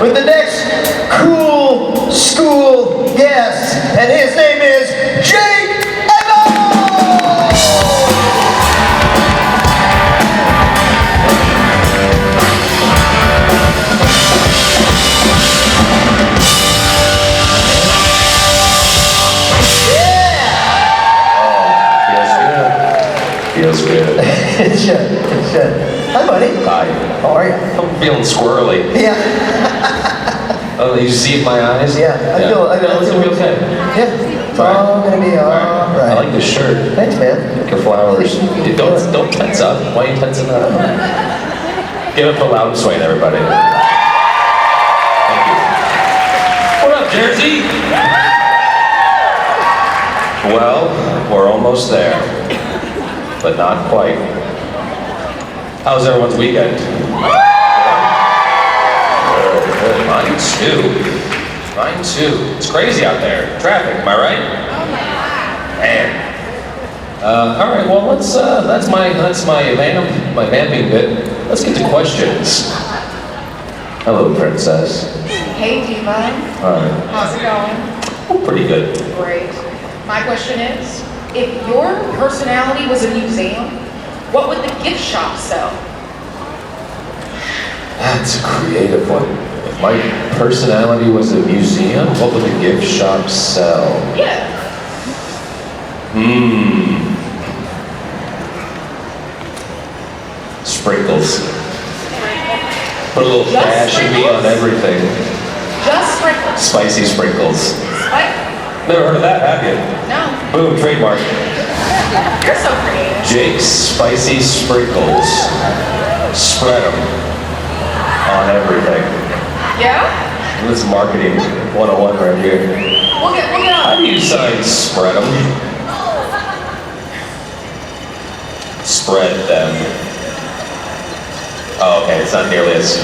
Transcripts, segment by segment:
with the next cool school guest, and his name is Jake Abel! Feels good. It should. It should. Hi, buddy. Hi. How are you? I'm feeling squirrely. Yeah. Oh, you see my eyes? Yeah. I feel it's gonna be okay. Yeah. It's all gonna be all right. I like this shirt. Thanks, man. Like your flowers. Dude, don't tense up. Why are you tensing up? Give it a loud swing, everybody. Thank you. What up, Jersey? Well, we're almost there, but not quite. How's everyone's weekend? Good. Mine too. Mine too. It's crazy out there. Traffic, am I right? Man. All right. Well, let's. That's my vamping bit. Let's get to questions. Hello, princess. Hey, Diva. Hi. How's it going? Oh, pretty good. Great. My question is, if your personality was a museum, what would the gift shop sell? That's a creative one. If my personality was a museum, what would the gift shop sell? Yeah. Sprinkles. Put a little Just dash of me sprinkles? on everything. Just sprinkles. Spicy sprinkles. What? Never heard of that, have you? No. Boom, trademark. You're so creative. Jake's Spicy Sprinkles. Spread them on everything. Yeah? This is marketing 101 right here. We'll get How on. do you sign spread them? Spread them. Oh, okay, it's not nearly as...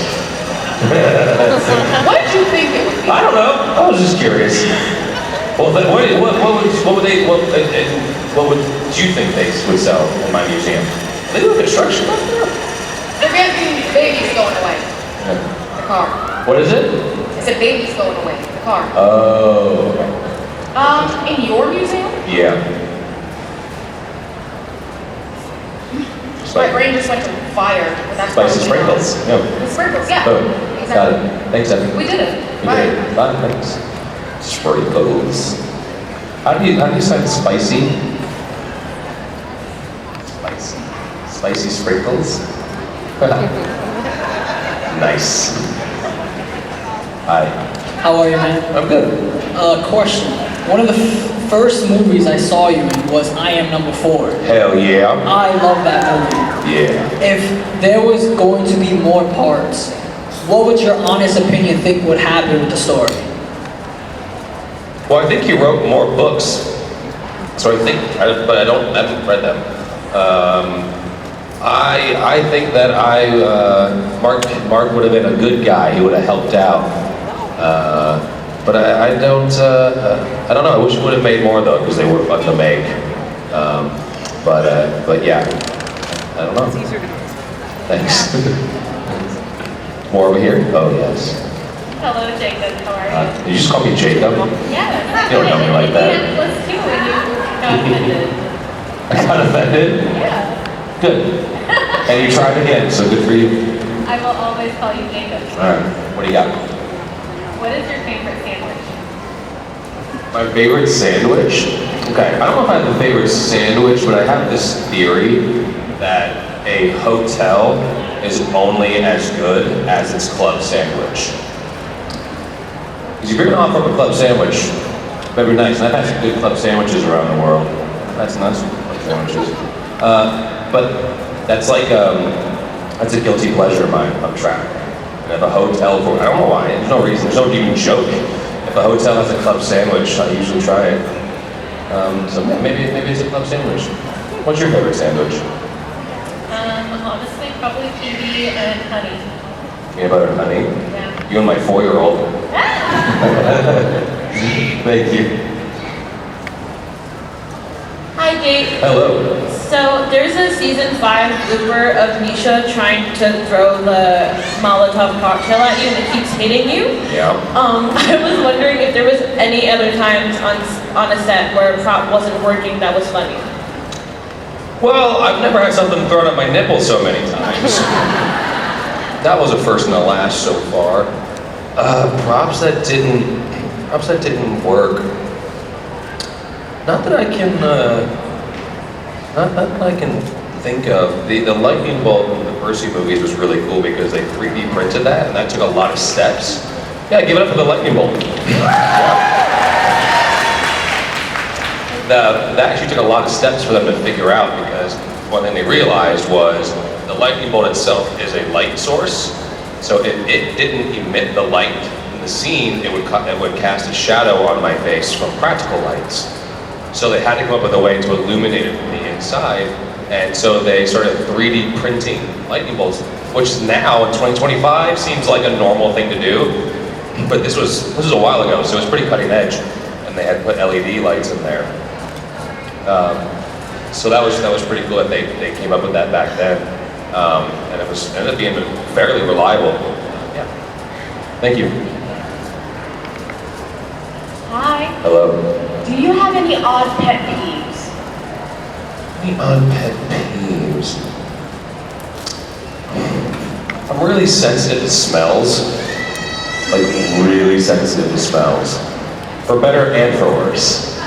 What did you think it would be? I don't know. I was just curious. Well, then what would you think they would sell in my museum? They do construction stuff there. The baby's going away. Yeah. The car. What is it? I said baby's going away. The car. Oh. In your museum? Yeah. My brain just went to fire. But that's Spicy probably sprinkles. not. Yeah. The sprinkles, yeah. Boom. Got Exactly. it. Thanks, Evan. We did it. We Right. did a lot of things. Sprinkles. How do you sign spicy? Spicy. Spicy sprinkles? Nice. Hi. How are you, man? I'm good. Question. One of the first movies I saw you in was I Am Number 4. Hell yeah. I love that movie. Yeah. If there was going to be more parts, what would your honest opinion think would happen with the story? Well, I think you wrote more books. So I think, but I haven't read them. I think that Mark would have been a good guy. He would have helped out. But I don't know. I wish it would have made more though, because they were fun to make. But yeah, I don't know. Thanks. More over here? Oh yes. Hello, Jacob. How are you? Did you just call me Jacob? Yeah. You don't know me like that. Let's do it. You got offended. I got offended? Yeah. Good. And you tried again, so good for you. I will always call you Jacob. Alright, what do you got? What is your favorite sandwich? My favorite sandwich? Okay, I don't know if I have a favorite sandwich, but I have this theory that a hotel is only as good as its club sandwich. Because if you're gonna offer up a club sandwich, it better be nice. And I've had some good club sandwiches around the world. That's nice club sandwiches. But that's like, that's a guilty pleasure of mine, I'm trapped. And if a hotel, I don't know why, there's no reason, there's no even joke. If a hotel has a club sandwich, I usually try it. So maybe it's a club sandwich. What's your favorite sandwich? Honestly, probably PB and honey. Peanut butter and honey? Yeah. You and my 4-year-old. Thank you. Hi, Jake. Hello. So So there's a season 5 blooper of Misha trying to throw the Molotov cocktail at you and it keeps hitting you. Yeah. I was wondering if there was any other times on a set where a prop wasn't working that was funny. Well, I've never had something thrown at my nipple so many times. That was a first and a last so far. Props that didn't work. Not that I can, not that I can think of. The lightning bolt in the Percy movies was really cool because they 3D printed that, and that took a lot of steps. Yeah, give it up for the lightning bolt. That actually took a lot of steps for them to figure out because one thing they realized was the lightning bolt itself is a light source. So if it didn't emit the light in the scene, it would cast a shadow on my face from practical lights. So they had to come up with a way to illuminate it from the inside. And so they started 3D printing lightning bolts, which now in 2025 seems like a normal thing to do. But this was a while ago, so it was pretty cutting edge. And they had put LED lights in there. So that was pretty cool that they came up with that back then. And it ended up being fairly reliable. Yeah. Thank you. Hi. Hello. Do you have any odd pet peeves? Any odd pet peeves? I'm really sensitive to smells. Like really sensitive to smells. For better and for worse.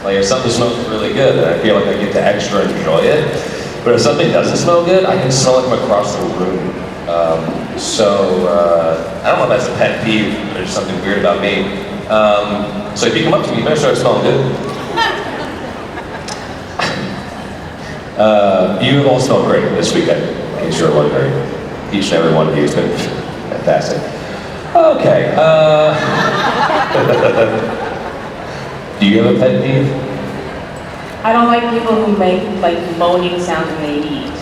Like if something smells really good, then I feel like I get to extra enjoy it. But if something doesn't smell good, I can smell it from across the room. I don't know if that's a pet peeve, but there's something weird about me. So if you come up to me, you better start smelling good. You have all smelled great this weekend, in case you're wondering. Each and every one of you has been fantastic. Okay. Do you have a pet peeve? I don't like people who make like moaning sounds when they eat.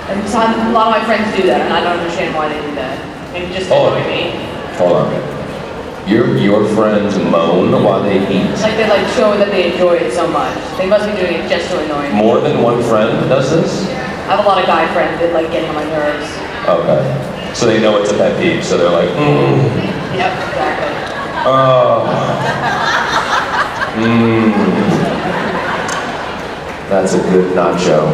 And so a lot of my friends do that, and I don't understand why they do that. It just annoys me. Hold on a minute. Your friends moan while they eat? Like they like show that they enjoy it so much. They must be doing it just to annoy me. More than one friend does this? I have a lot of guy friends that like get on my nerves. Okay. So they know it's a pet peeve, so they're like, Yep, exactly. oh. That's a good nacho.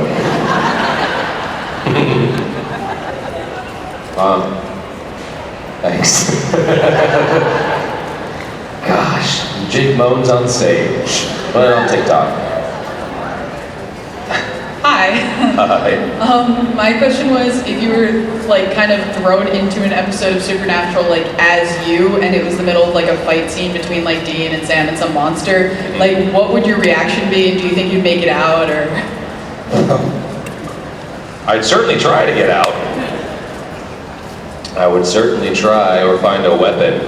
Thanks. Gosh, Jake moans on stage. Put it on TikTok. Hi. Hi. My question was, if you were like kind of thrown into an episode of Supernatural like as you, and it was the middle of like a fight scene between like Dean and Sam and some monster, like what would your reaction be? And do you think you'd make it out, or? I'd certainly try to get out. I would certainly try or find a weapon.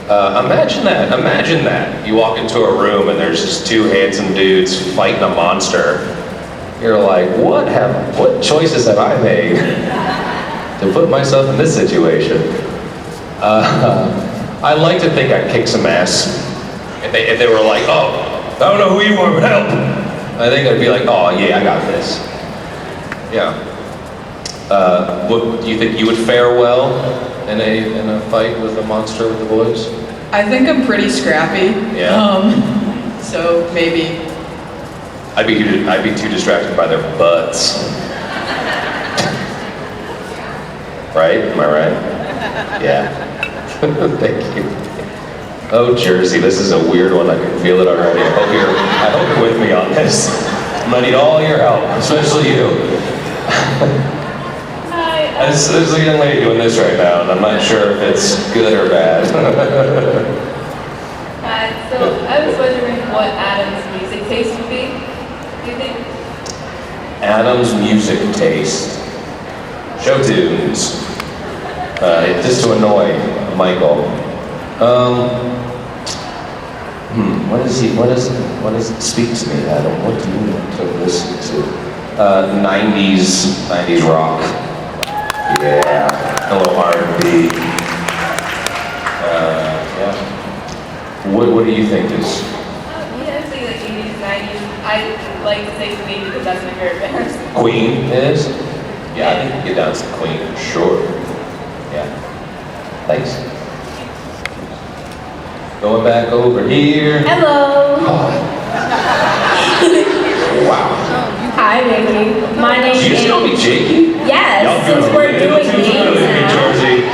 Imagine that. You walk into a room and there's just two handsome dudes fighting a monster. You're like, what choices have I made to put myself in this situation? I like to think I'd kick some ass. If they were like, oh, I don't know who you are, but help. I think I'd be like, oh yeah, I got this. Yeah. Do you think you would fare well in a fight with a monster with the boys? I think I'm pretty scrappy. Yeah. So maybe. I'd be too distracted by their butts. Right? Am I right? Yeah. Thank you. Oh, Jersey, this is a weird one. I can feel it already. I hope you're with me on this. I'm gonna need all your help, especially you. Hi. There's a young lady doing this right now, and I'm not sure if it's good or bad. Hi. So I was wondering what Adam's music taste would be. Do you think? Adam's music taste. Show tunes. Just to annoy Michael. What does it speak to me, Adam? What do you want to listen to? 90s rock. Yeah, a little R&B. Yeah. What do you think is? Yeah, I'd say like 80s, 90s. I I like to say Queen because that's my favorite band. Queen is? Yeah, I think you get down to Queen, sure. Yeah. Thanks. Going back over here. Hello. Wow. Hi, Vicky. My name Did you just call me is. Jakey? Yes, Y'all since doing we're really doing good, these. Georgie.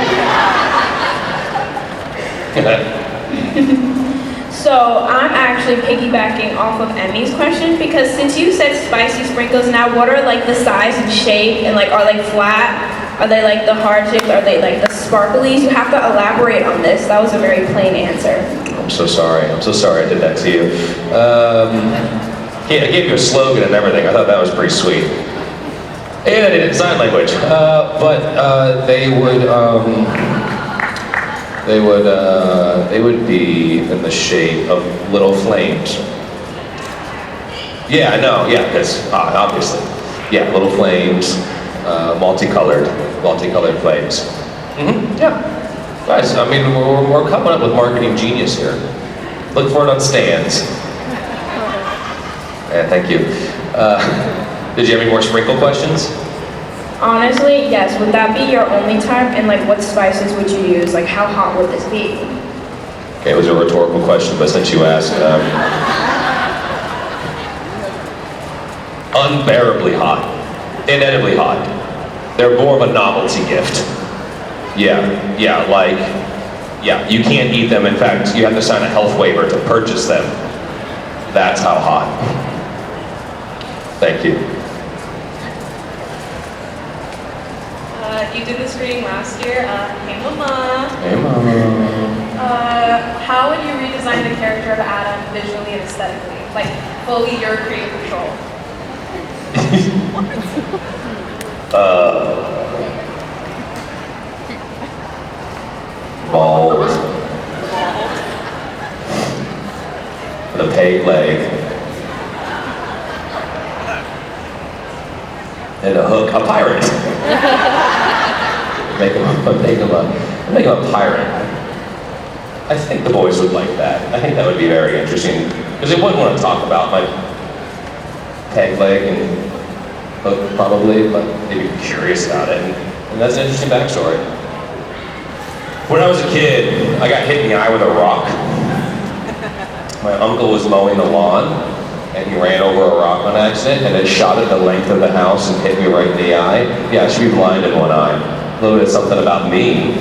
So I'm actually piggybacking off of Emmy's question because since you said spicy sprinkles, now what are like the size and shape and like are they flat? Are they like the heart shaped? Are they like the sparklies? You have to elaborate on this. That was a very plain answer. I'm so sorry. I'm so sorry I did that to you. Yeah, I gave you a slogan and everything. I thought that was pretty sweet. And I did it in sign language. But they would be in the shape of little flames. Yeah, I know. Yeah, because obviously, yeah, little flames, multicolored flames. Yeah, guys. I mean, we're coming up with marketing genius here. Look for it on stands. Yeah, thank you. Did you have any more sprinkle questions? Honestly, yes. Would that be your only type? And like, what spices would you use? Like, how hot would this be? Okay, it was a rhetorical question, but since you asked, unbearably hot, inedibly hot. They're more of a novelty gift. Yeah, you can't eat them. In fact, you have to sign a health waiver to purchase them. That's how hot. Thank you. You did this reading last year. Hey, Mama. Hey, Mama. How would you redesign the character of Adam visually and aesthetically? Like, fully your creative control. Bald. With a peg leg. And a hook, a pirate. make him a pirate. I think the boys would like that. I think that would be very interesting. Because they wouldn't want to talk about my peg leg and hook probably, but they'd be curious about it. And that's an interesting backstory. When I was a kid, I got hit in the eye with a rock. My uncle was mowing the lawn, and he ran over a rock on accident, and it shot at the length of the house and hit me right in the eye. Yeah, I should be blind in one eye. A little bit of something about me.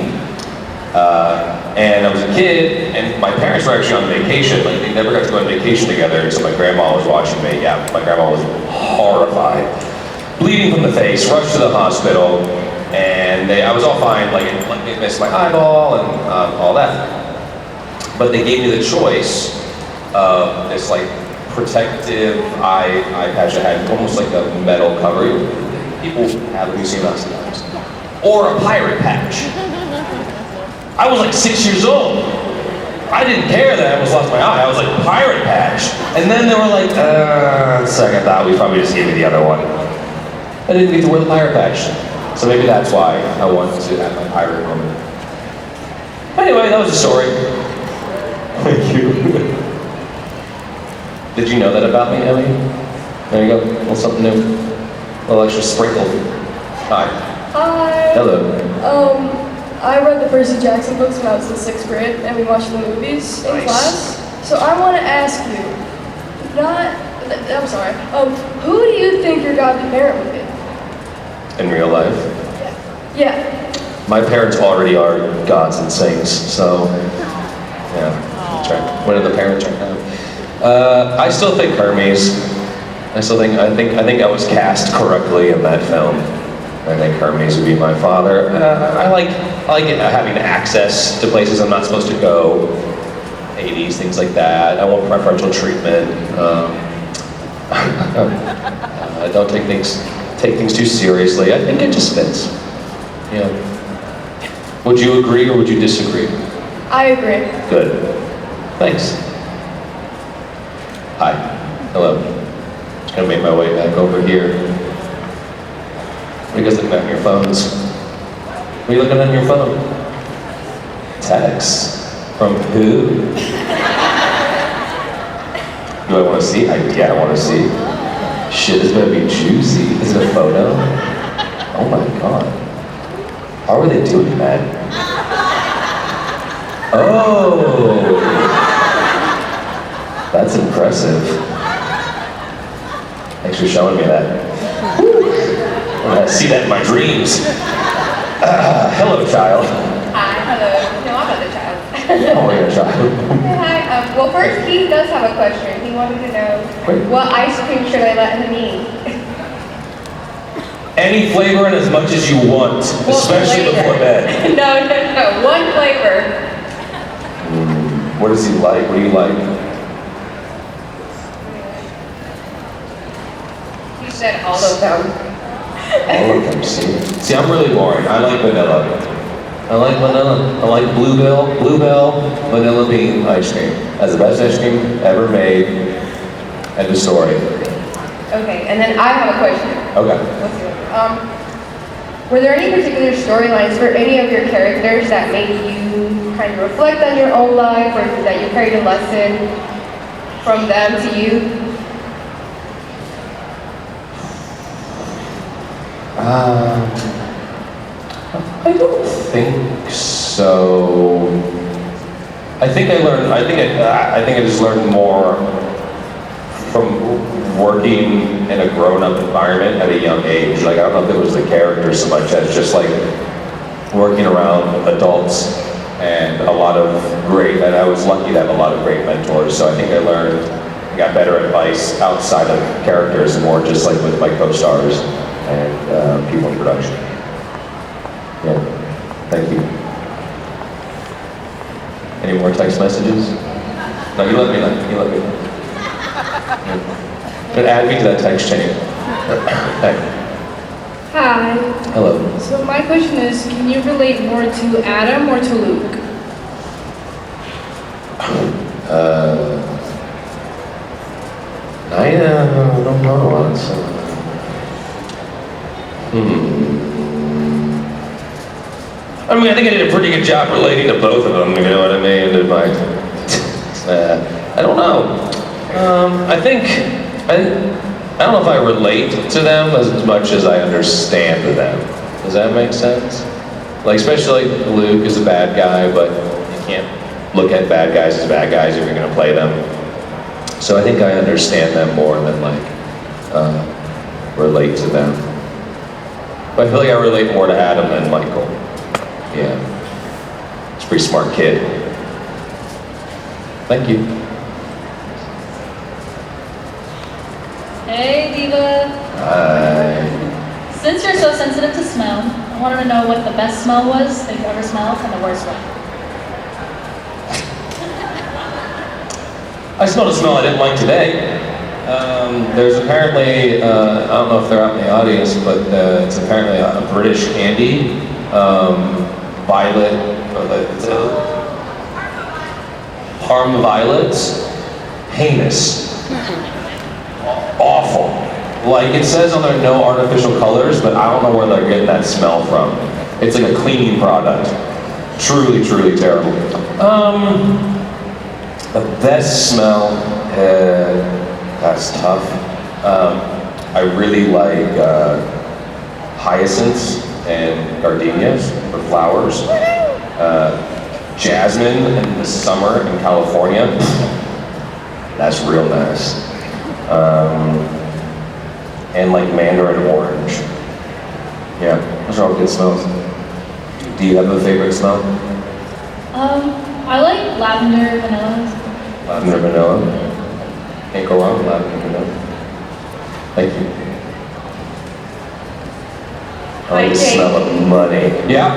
And I was a kid, and my parents were actually on vacation. Like, they never got to go on vacation together, so my grandma was watching me. Yeah, my grandma was horrified. Bleeding from the face, rushed to the hospital, and I was all fine. Like they missed my eyeball and all that. But they gave me the choice of this like protective eye patch I had, almost like a metal cover. People have it, you see that sometimes. Or a pirate patch. I was like 6 years old. I didn't care that I almost lost my eye. I was like, pirate patch. And then they were like, second thought, we probably just gave me the other one. I didn't get to wear the pirate patch. So maybe that's why I wanted to have my pirate moment. Anyway, that was the story. Thank you. Did you know that about me, Emmy? There you go, a little something new. A little extra sprinkle. Hi. Hi. Hello. I read the Percy Jackson books when I was in 6th grade, and we watched the movies in Nice. class. So I want to ask you, who do you think your godly parent would be? In real life? Yeah. My parents already are gods and saints, so yeah, that's right. What are the parents right now? I still think Hermes. I think I was cast correctly in that film. I think Hermes would be my father. I like having access to places I'm not supposed to go. Hades, things like that. I want preferential treatment. I don't take things too seriously. I think it just fits. Yeah. Would you agree or would you disagree? I agree. Good. Thanks. Hi. Hello. Just gonna make my way back over here. What are you guys looking at on your phones? What are you looking at on your phone? Text. From who? Do I want to see? Yeah, I want to see. Shit, this better be juicy. Is it a photo? Oh my god. How are they doing that? Oh! That's impressive. Thanks for showing me that. I see that in my dreams. Hello, child. Hi, hello. No, I'm not the child. Oh, you're a child. Hi. Well, first, he does have a question. He wanted to know what ice cream should I let him eat? Any flavor and as much as you want, especially before bed. No. One flavor. What does he like? What do you like? He said all of them. All of them, see, I'm really boring. I like vanilla. I like Bluebell vanilla bean ice cream. That's the best ice cream ever made. End of story. Okay, and then I have a question. Okay. Let's do it. Were there any particular storylines for any of your characters that made you kind of reflect on your own life, or that you carried a lesson from them to you? I don't think so. I think I just learned more from working in a grown-up environment at a young age. Like, I don't know if it was the character so much as just like working around adults and and I was lucky to have a lot of great mentors. So I think I got better advice outside of characters and more just like with my co-stars and people in production. Yeah, thank you. Any more text messages? No, you let me know. But add me to that text chain. Hey. Hi. Hello. So my question is, can you relate more to Adam or to Luke? I don't know, honestly. I mean, I think I did a pretty good job relating to both of them, you know what I mean? I don't know. I don't know if I relate to them as much as I understand them. Does that make sense? Like, especially like Luke is a bad guy, but you can't look at bad guys as bad guys if you're gonna play them. So I think I understand them more than relate to them. But I feel like I relate more to Adam than Michael. Yeah. He's a pretty smart kid. Thank you. Hey, Diva. Hi. Since you're so sensitive to smell, I wanted to know what the best smell was that you've ever smelled and the worst one. I smelled a smell I didn't like today. There's apparently, I don't know if they're out in the audience, but it's apparently a British candy, violet, it's Parm violets, heinous, awful. Like, it says on there no artificial colors, but I don't know where they're getting that smell from. It's like a cleaning product. Truly, truly terrible. The best smell, that's tough. I really like hyacinths and gardenias for flowers. Jasmine in the summer in California, that's real nice. And like mandarin orange. Yeah, those are all good smells. Do you have a favorite smell? I like lavender, vanilla. Lavender vanilla. Can't go wrong with lavender vanilla. Thank you. I like the smell of money. Yeah?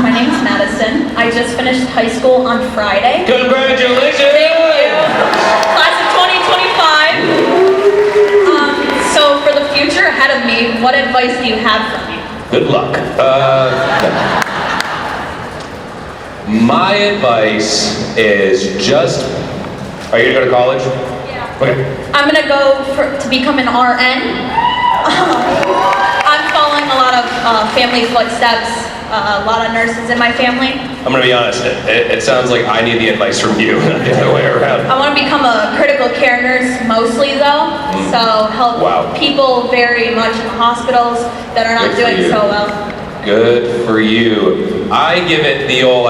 My name's Madison. I just finished high school on Friday. Congratulations! Thank you. Class of 2025. So for the future ahead of me, what advice do you have for me? Good luck. My advice is just, are you gonna go to college? Yeah. Okay. I'm gonna go to become an RN. I'm following a lot of family footsteps, a lot of nurses in my family. I'm gonna be honest, it sounds like I need the advice from you, not the other way around. I want to become a critical care nurse mostly though, so help Wow. people very much in the hospitals that are not Good for doing you. so well. Good for you. I give it the old